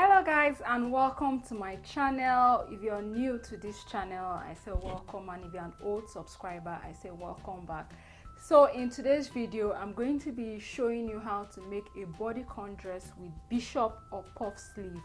Hello guys, and welcome to my channel. If you're new to this channel, I say welcome, and if you're an old subscriber, I say welcome back. So in today's video, I'm going to be showing you how to make a bodycon dress with bishop or puff sleeve.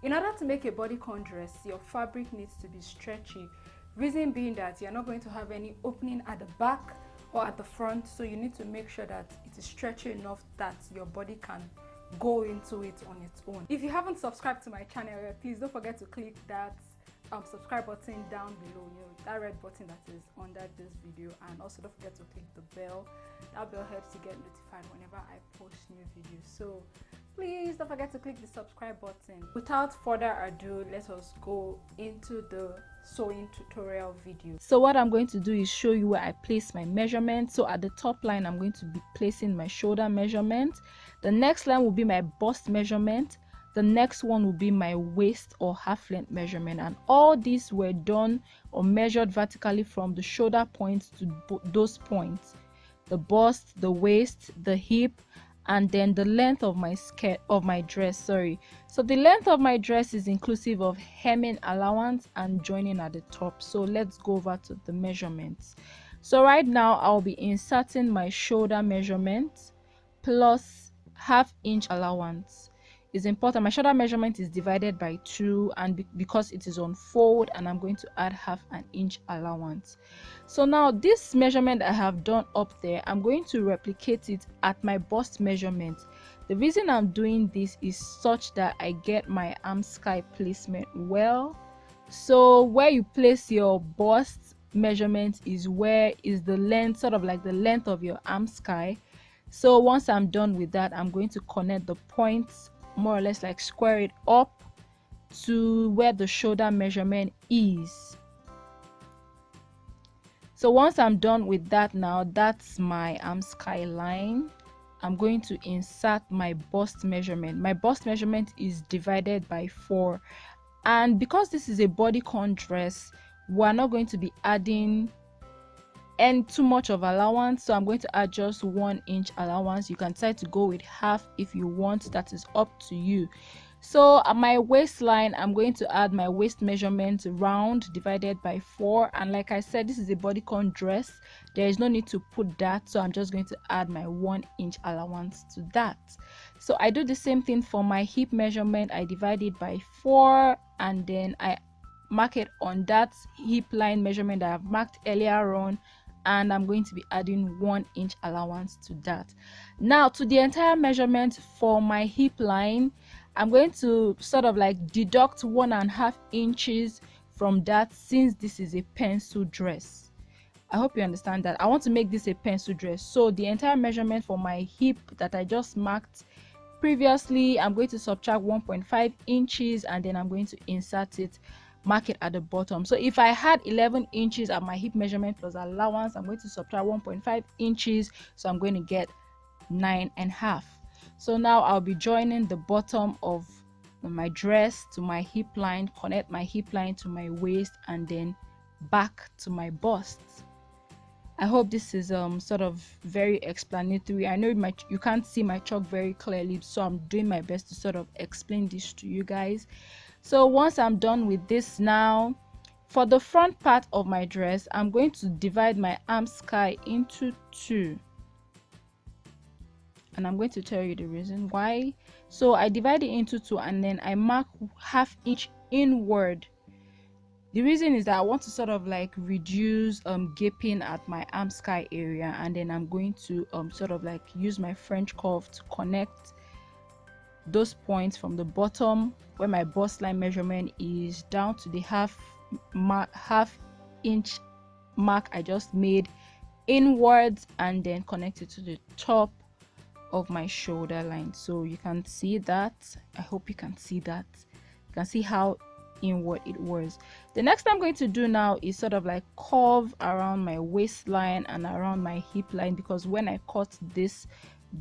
In order to make a bodycon dress, your fabric needs to be stretchy. Reason being that you're not going to have any opening at the back or at the front, so you need to make sure that it is stretchy enough that your body can go into it on its own. If you haven't subscribed to my channel yet, please don't forget to click that subscribe button down below, that red button that is under this video, and also don't forget to click the bell. That bell helps you get notified whenever I post new videos, so please don't forget to click the subscribe button. Without further ado, let us go into the sewing tutorial video. So what I'm going to do is show you where I place my measurement. So at the top line, I'm going to be placing my shoulder measurement. The next line will be my bust measurement. The next one will be my waist or half length measurement, and all these were done or measured vertically from the shoulder points to those points: the bust, the waist, the hip, and then the length of my skirt, of my dress. So the length of my dress is inclusive of hemming allowance and joining at the top. So let's go over to the measurements. So right now I'll be inserting my shoulder measurement plus half-inch allowance. Is important. My shoulder measurement is divided by 2, and because it is on fold, and I'm going to add half an inch allowance. So now this measurement I have done up there, I'm going to replicate it at my bust measurement. The reason I'm doing this is such that I get my arm sky placement well. So where you place your bust measurement is where is the length, sort of like the length of your arm sky. So once I'm done with that, I'm going to connect the points, more or less like square it up to where the shoulder measurement is. So once I'm done with that, now that's my arm sky line, I'm going to insert my bust measurement. My bust measurement is divided by 4, and because this is a bodycon dress, we're not going to be adding and too much of allowance, so I'm going to add just 1 inch allowance. You can decide to go with half if you want, that is up to you. So at my waistline, I'm going to add my waist measurement round divided by 4, and like I said, this is a bodycon dress, there is no need to put that, so I'm just going to add my 1 inch allowance to that. So I do the same thing for my hip measurement. I divide it by 4, and then I mark it on that hip line measurement that I've marked earlier on, and I'm going to be adding 1 inch allowance to that. Now to the entire measurement for my hip line, I'm going to sort of like deduct 1.5 inches from that, since this is a pencil dress. I hope you understand that. I want to make this a pencil dress, so the entire measurement for my hip that I just marked previously, I'm going to subtract 1.5 inches, and then I'm going to insert it, mark it at the bottom. So if I had 11 inches at my hip measurement plus allowance, I'm going to subtract 1.5 inches, so I'm going to get 9.5. So now I'll be joining the bottom of my dress to my hip line, connect my hip line to my waist, and then back to my bust. I hope this is sort of very explanatory. I know you can't see my chalk very clearly, so I'm doing my best to sort of explain this to you guys. So once I'm done with this, now for the front part of my dress, I'm going to divide my arm sky into 2, and I'm going to tell you the reason why. So I divide it into 2, and then I mark ½ inch inward. The reason is that I want to sort of like reduce gaping at my arm sky area, and then I'm going to sort of like use my French curve to connect those points from the bottom where my bust line measurement is down to the ½ inch mark I just made inwards, and then connect it to the top of my shoulder line. So you can see that. I hope you can see that. You can see how inward it was. The next thing I'm going to do now is sort of like curve around my waistline and around my hip line, because when I cut this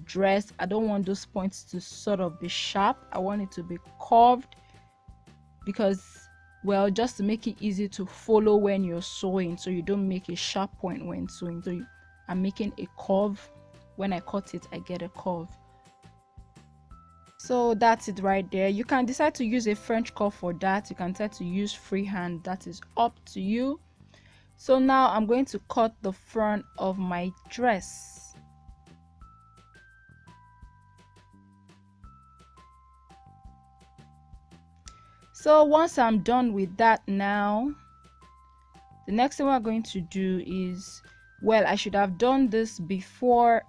dress, I don't want those points to sort of be sharp. I want it to be curved, because, well, just to make it easy to follow when you're sewing, so you don't make a sharp point when sewing. So I'm making a curve. When I cut it, I get a curve. So that's it right there. You can decide to use a French curve for that. You can decide to use freehand. That is up to you. So now I'm going to cut the front of my dress. So once I'm done with that, now the next thing we're going to do is, well, I should have done this before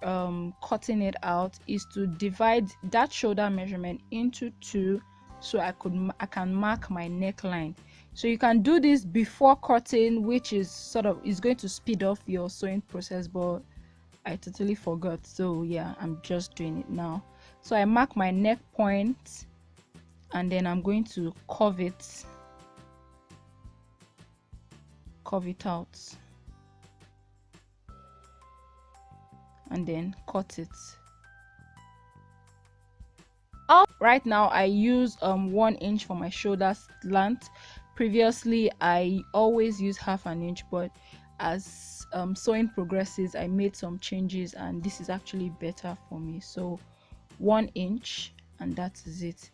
cutting it out, is to divide that shoulder measurement into two so I can mark my neckline. So you can do this before cutting, which is going to speed off your sewing process, but I totally forgot. So yeah, I'm just doing it now. So I mark my neck point and then I'm going to curve it out and then cut it. Right now I use 1 inch for my shoulder length. Previously I always use half an inch, but as sewing progresses I made some changes and this is actually better for me. So 1 inch, and that is it.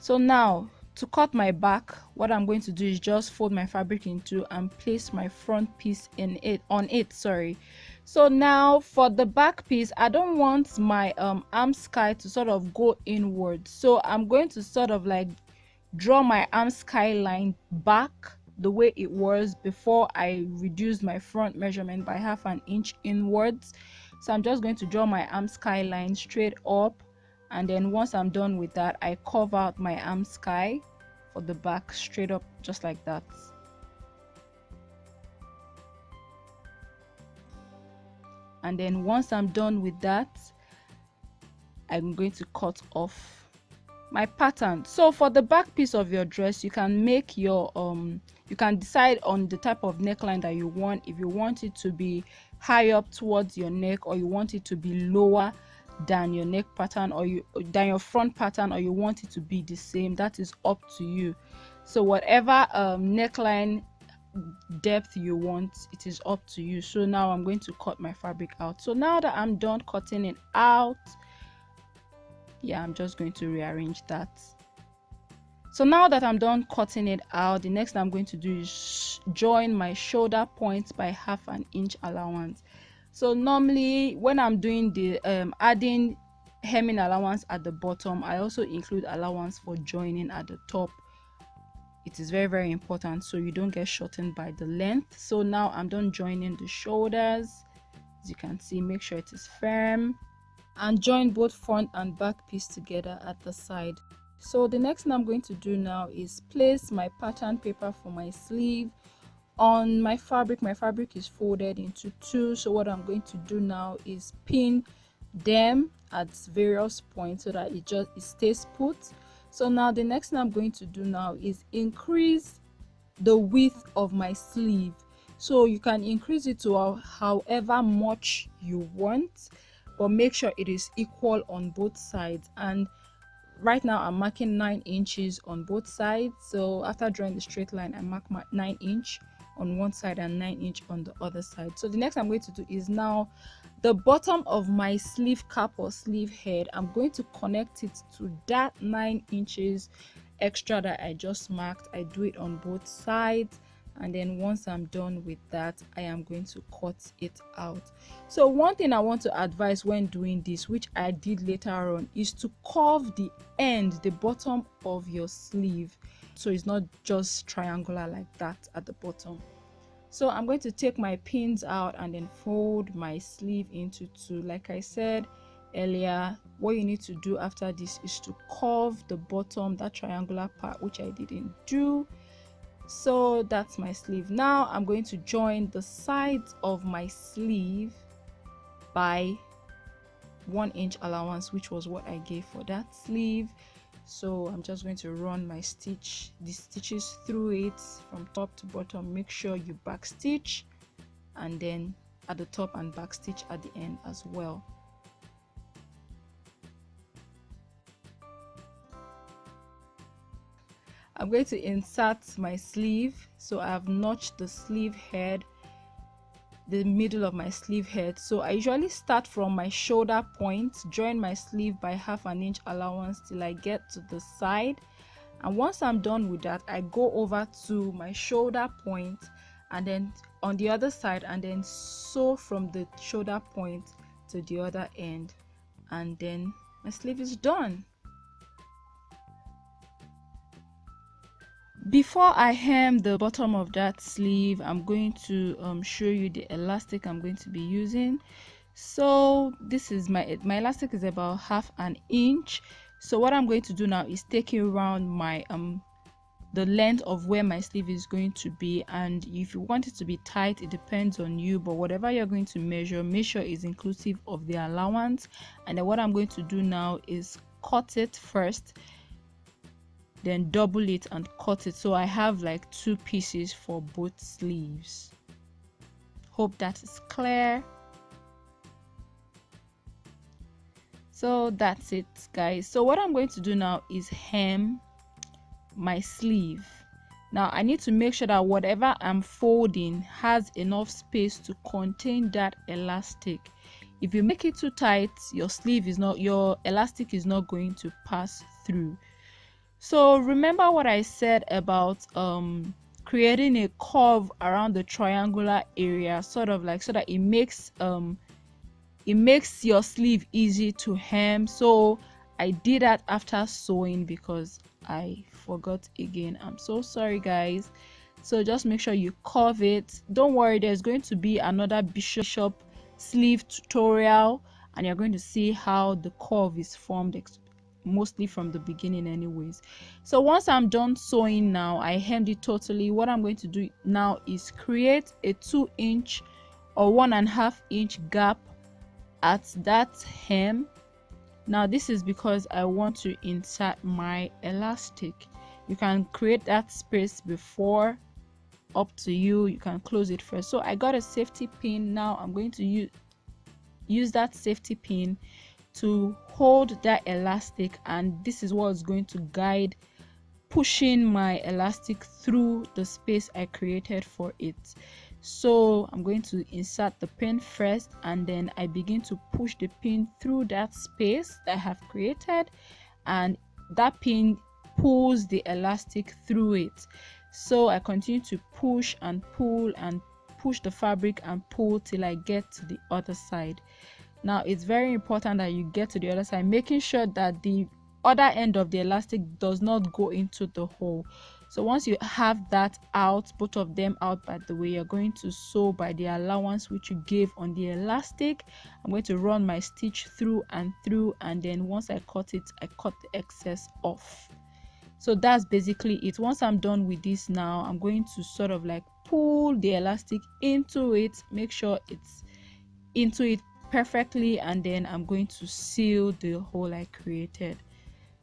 So now to cut my back, what I'm going to do is just fold my fabric in two and place my front piece on it. So now for the back piece, I don't want my arm sky to sort of go inward, so I'm going to sort of like draw my arm sky line back the way it was before I reduced my front measurement by half an inch inwards. So I'm just going to draw my arm sky line straight up, and then once I'm done with that, I curve out my arm sky for the back straight up, just like that. And then once I'm done with that, I'm going to cut off my pattern. So for the back piece of your dress, you can make your you can decide on the type of neckline that you want. If you want it to be high up towards your neck, or you want it to be lower than your neck pattern, or than your front pattern, or you want it to be the same, that is up to you. So whatever neckline depth you want, it is up to you. So now I'm going to cut my fabric out. So now that I'm done cutting it out, yeah, I'm just going to rearrange that. So now that I'm done cutting it out, the next thing I'm going to do is join my shoulder points by half an inch allowance. So normally when I'm doing the adding hemming allowance at the bottom, I also include allowance for joining at the top. It is very, very important so you don't get shortened by the length. So now I'm done joining the shoulders. As you can see, make sure it is firm, and join both front and back piece together at the side. So the next thing I'm going to do now is place my pattern paper for my sleeve on my fabric. My fabric is folded into two, so what I'm going to do now is pin them at various points so that it stays put. So now the next thing I'm going to do now is increase the width of my sleeve. So you can increase it to however much you want, but make sure it is equal on both sides. And right now I'm marking 9 inches on both sides. So after drawing the straight line, I mark my 9 inch on one side and 9 inch on the other side. So the next I'm going to do is now the bottom of my sleeve cap or sleeve head, I'm going to connect it to that 9 inches extra that I just marked. I do it on both sides, and then once I'm done with that, I am going to cut it out. So one thing I want to advise when doing this, which I did later on, is to curve the end, the bottom of your sleeve, so it's not just triangular like that at the bottom. So I'm going to take my pins out and then fold my sleeve into two. Like I said earlier, what you need to do after this is to curve the bottom, that triangular part, which I didn't do. So that's my sleeve. Now I'm going to join the sides of my sleeve by 1 inch allowance, which was what I gave for that sleeve. So I'm just going to run my the stitches through it from top to bottom. Make sure you back stitch, and then at the top and back stitch at the end as well. I'm going to insert my sleeve. So I have notched the sleeve head the middle of my sleeve head. So I usually start from my shoulder point, join my sleeve by 1/2 inch allowance till I get to the side, and once I'm done with that, I go over to my shoulder point and then on the other side, and then sew from the shoulder point to the other end, and then my sleeve is done. Before I hem the bottom of that sleeve, I'm going to show you the elastic I'm going to be using. So this is my elastic is about 1/2 inch. So what I'm going to do now is take it around my the length of where my sleeve is going to be, and if you want it to be tight, it depends on you, but whatever you're going to measure, make sure is inclusive of the allowance. And then what I'm going to do now is cut it first, then double it and cut it, so I have like 2 pieces for both sleeves. Hope that is clear. So that's it, guys. So what I'm going to do now is hem my sleeve. Now I need to make sure that whatever I'm folding has enough space to contain that elastic. If you make it too tight, your elastic is not going to pass through. So remember what I said about creating a curve around the triangular area, sort of like, so that it makes your sleeve easy to hem. So I did that after sewing because I forgot again. I'm so sorry, guys. So just make sure you curve it. Don't worry, there's going to be another bishop sleeve tutorial, and you're going to see how the curve is formed, mostly from the beginning anyways. So once I'm done sewing now, I hemmed it totally. What I'm going to do now is create a 2 inch or 1.5 inch gap at that hem. Now this is because I want to insert my elastic. You can create that space before, up to you. You can close it first. So I got a safety pin. Now I'm going to use that safety pin to hold that elastic, and this is what is going to guide pushing my elastic through the space I created for it. So I'm going to insert the pin first, and then I begin to push the pin through that space that I have created, and that pin pulls the elastic through it. So I continue to push and pull and push the fabric and pull till I get to the other side. Now it's very important that you get to the other side, making sure that the other end of the elastic does not go into the hole. So once you have that out, both of them out, by the way, you're going to sew by the allowance which you gave on the elastic. I'm going to run my stitch through and through, and then once I cut it, I cut the excess off. So that's basically it. Once I'm done with this now, I'm going to sort of like pull the elastic into it, make sure it's into it perfectly, and then I'm going to seal the hole I created.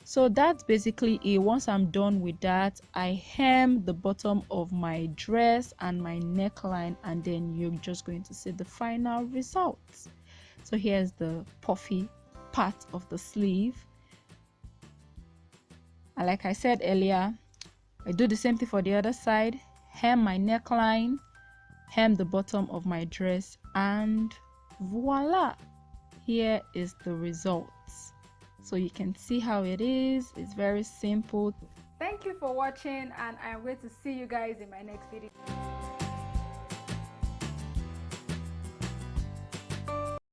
So that's basically it. Once I'm done with that, I hem the bottom of my dress and my neckline, and then you're just going to see the final result. So here's the puffy part of the sleeve, and like I said earlier, I do the same thing for the other side. Hem my neckline, hem the bottom of my dress, and voila, here is the result. So you can see how it is. It's very simple. Thank you for watching, and I'm going to see you guys in my next video.